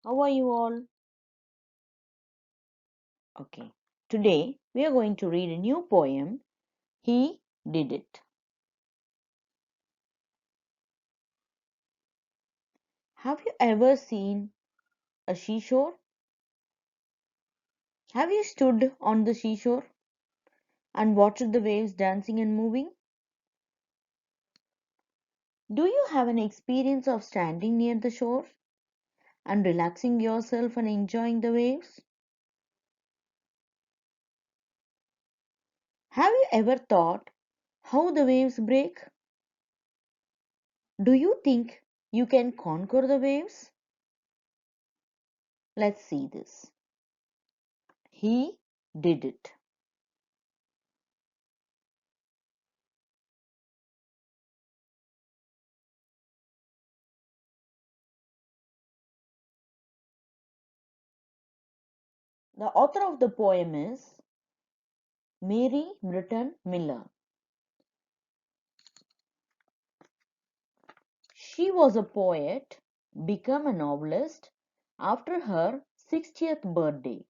How are you all? Okay, today we are going to read a new poem, He Did It. Have you ever seen a seashore? Have you stood on the seashore and watched the waves dancing and moving? Do you have an experience of standing near the shore and relaxing yourself and enjoying the waves? Have you ever thought how the waves break? Do you think you can conquer the waves? Let's see this. He did it. The author of the poem is Mary Britton Miller. She was a poet, became a novelist after her 60th birthday.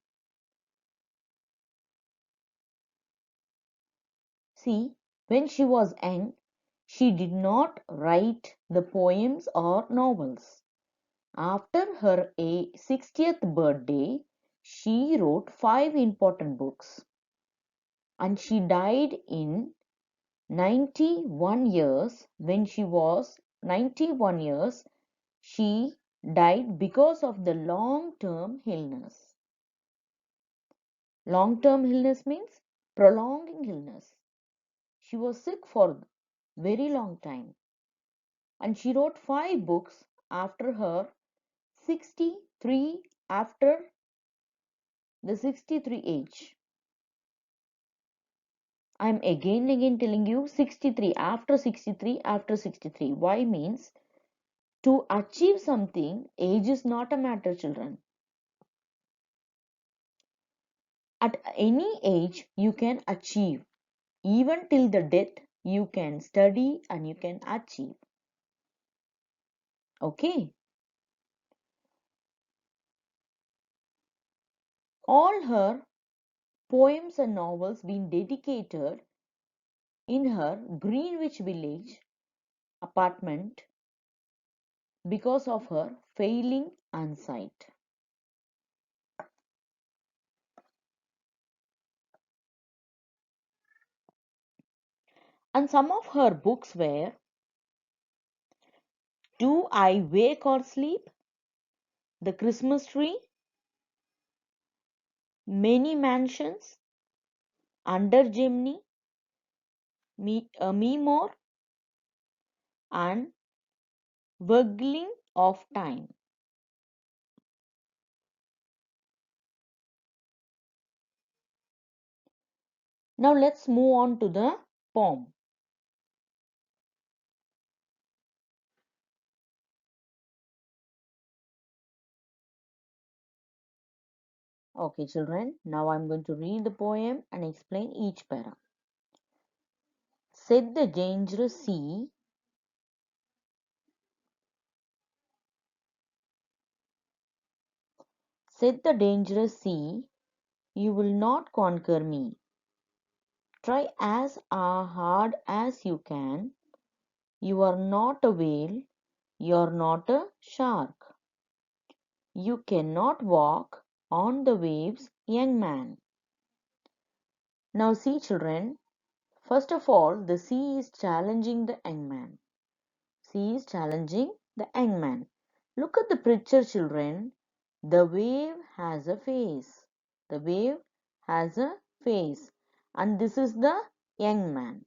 See, when she was young, she did not write the poems or novels. After her 60th birthday, she wrote 5 important books and she died in 91 years. When she was 91 years, she died because of the long-term illness. Long-term illness means prolonging illness. She was sick for very long time and she wrote 5 books after her 63 after the 63 age. I'm again telling you 63 after 63 after 63. Why means to achieve something, age is not a matter, children. At any age, you can achieve. Even till the death, you can study and you can achieve. Okay? All her poems and novels been dedicated in her Greenwich Village apartment because of her failing eyesight. And some of her books were Do I Wake or Sleep? The Christmas Tree, Many Mansions, Under Gemini, Me More, and Wuggling of Time. Now let's move on to the poem. Okay, children, now I'm going to read the poem and explain each para. Said the dangerous sea, said the dangerous sea, you will not conquer me. Try as hard as you can. You are not a whale, you are not a shark. You cannot walk on the waves, young man. Now see, children, first of all, the sea is challenging the young man. Sea is challenging the young man. Look at the picture, children. The wave has a face. The wave has a face. And this is the young man.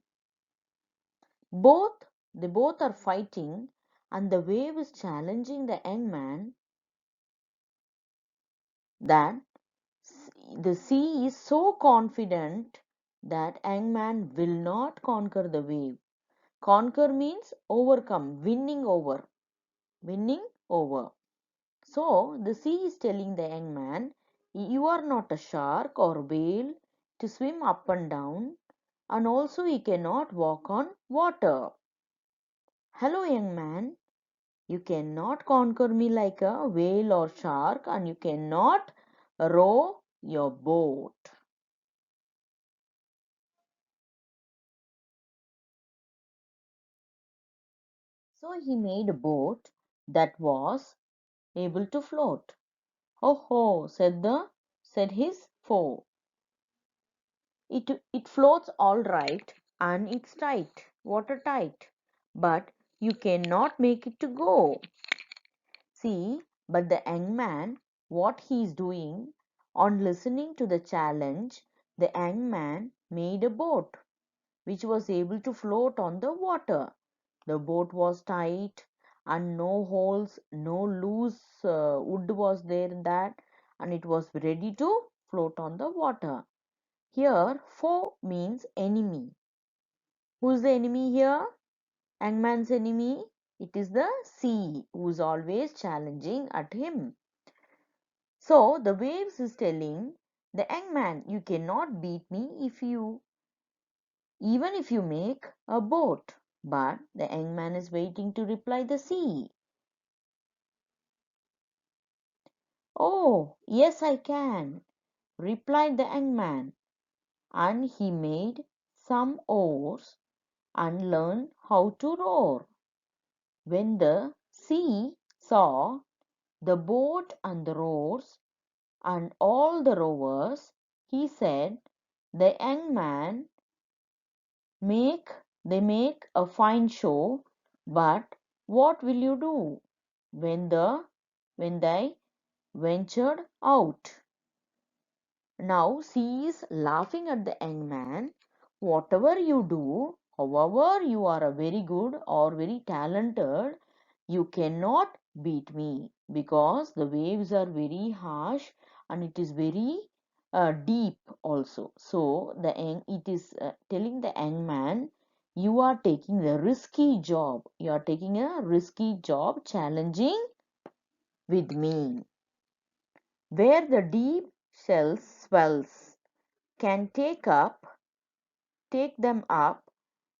They both are fighting and the wave is challenging the young man that the sea is so confident that young man will not conquer the wave. Conquer means overcome, winning over. Winning over. So the sea is telling the young man, you are not a shark or whale to swim up and down, and also you cannot walk on water. Hello, young man. You cannot conquer me like a whale or shark, and you cannot row your boat. So he made a boat that was able to float. Ho ho, said his foe. It floats all right, and it's tight, watertight, but you cannot make it to go. See, but the young man, what he is doing, on listening to the challenge, the young man made a boat which was able to float on the water. The boat was tight and no holes, no loose wood was there in that, and it was ready to float on the water. Here, foe means enemy. Who's the enemy here? Young man's enemy? It is the sea, who is always challenging at him. So the waves is telling the young man, you cannot beat me even if you make a boat. But the young man is waiting to reply the sea. Oh, yes, I can, replied the young man, and he made some oars and learned how to row. When the sea saw the boat and the rowers and all the rowers, he said, the young man make make a fine show, but what will you do when they ventured out? Now she is laughing at the young man. Whatever you do, however you are a very good or very talented, you cannot beat me because the waves are very harsh and it is very deep also. So it is telling the young man, you are taking the risky job. You are taking a risky job, challenging with me. Where the deep shells swells can take them up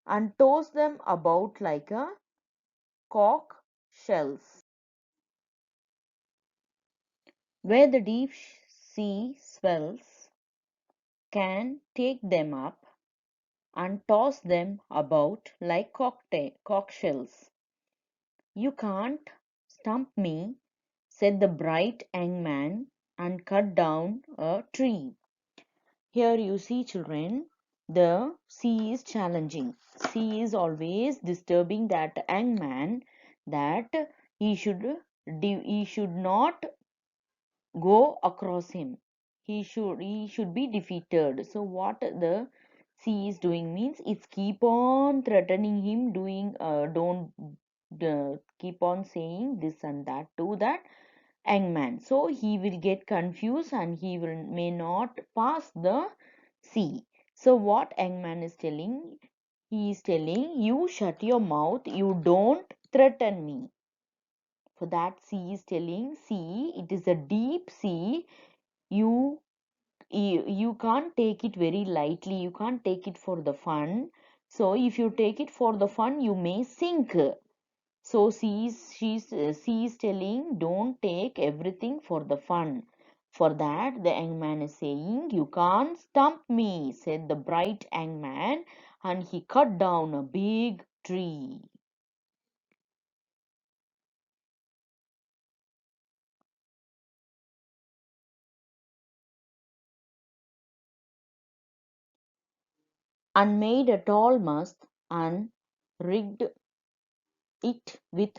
and toss them about like a cork shells. Where the deep sea swells can take them up and toss them about like cork shells. You can't stump me, said the bright young man, and cut down a tree. Here you see, children, the sea is challenging. Sea is always disturbing that young man, that he should not go across him. He should be defeated. So what the sea is doing means it's keep on threatening him, doing don't keep on saying this and that to that young man. So he will get confused and he will may not pass the sea. So what young man is telling? He is telling, you shut your mouth, you don't threaten me. For that sea is telling, see, it is a deep sea. You you can't take it very lightly, you can't take it for the fun. So if you take it for the fun, you may sink. So she is telling, don't take everything for the fun. For that, the young man is saying, you can't stump me, said the bright young man, and he cut down a big tree. And made a tall mast and rigged it with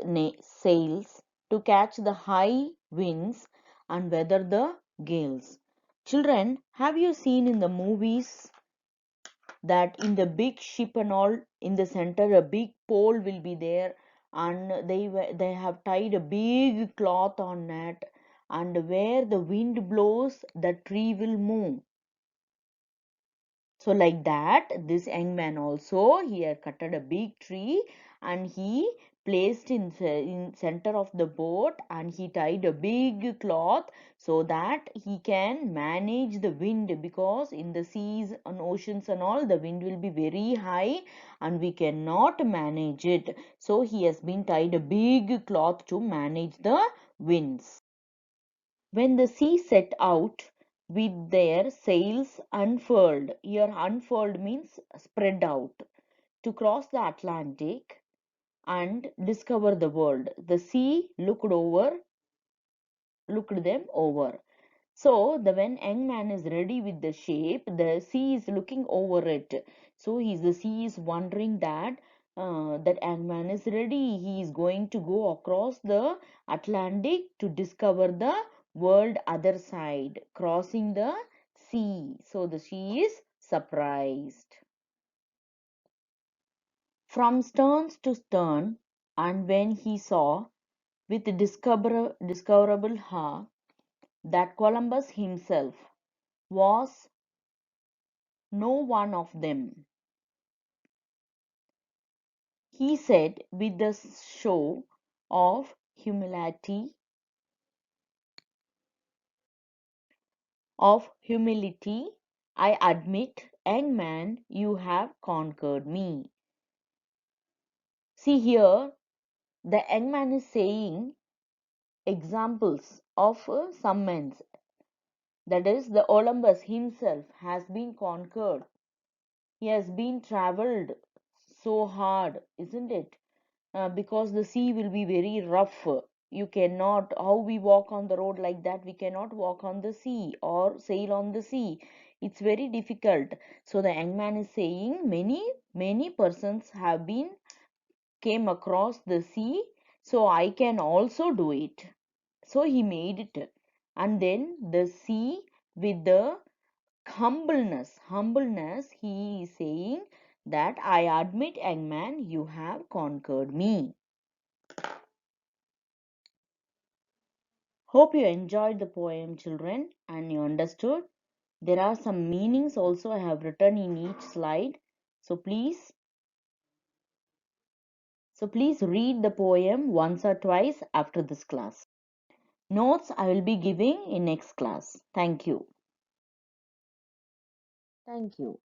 sails to catch the high winds and weather the gales. Children, have you seen in the movies that in the big ship and all, in the center a big pole will be there, and they have tied a big cloth on it, and where the wind blows the tree will move. So like that, this young man also here cutted a big tree and he placed in center of the boat, and he tied a big cloth so that he can manage the wind, because in the seas and oceans and all, the wind will be very high and we cannot manage it. So he has been tied a big cloth to manage the winds. When the sea set out with their sails unfurled, here unfurled means spread out, to cross the Atlantic and discover the world, the sea looked them over. So when young man is ready with the shape, the sea is looking over it. So the sea is wondering that that young man is ready. He is going to go across the Atlantic to discover the world other side, crossing the sea. So the sea is surprised. From stern to stern, and when he saw with discoverable awe that Columbus himself was no one of them, he said with a show of humility, I admit, young man, you have conquered me. See here, the young man is saying examples of some men. That is, the Olympus himself has been conquered. He has been traveled so hard, isn't it? Because the sea will be very rough. You cannot, how we walk on the road like that, we cannot walk on the sea or sail on the sea. It's very difficult. So the young man is saying many persons have been came across the sea, so I can also do it. So he made it. And then the sea, with the humbleness, he is saying that I admit, young man, you have conquered me. Hope you enjoyed the poem, children, and you understood. There are some meanings also I have written in each slide. So please read the poem once or twice after this class. Notes I will be giving in next class. Thank you. Thank you.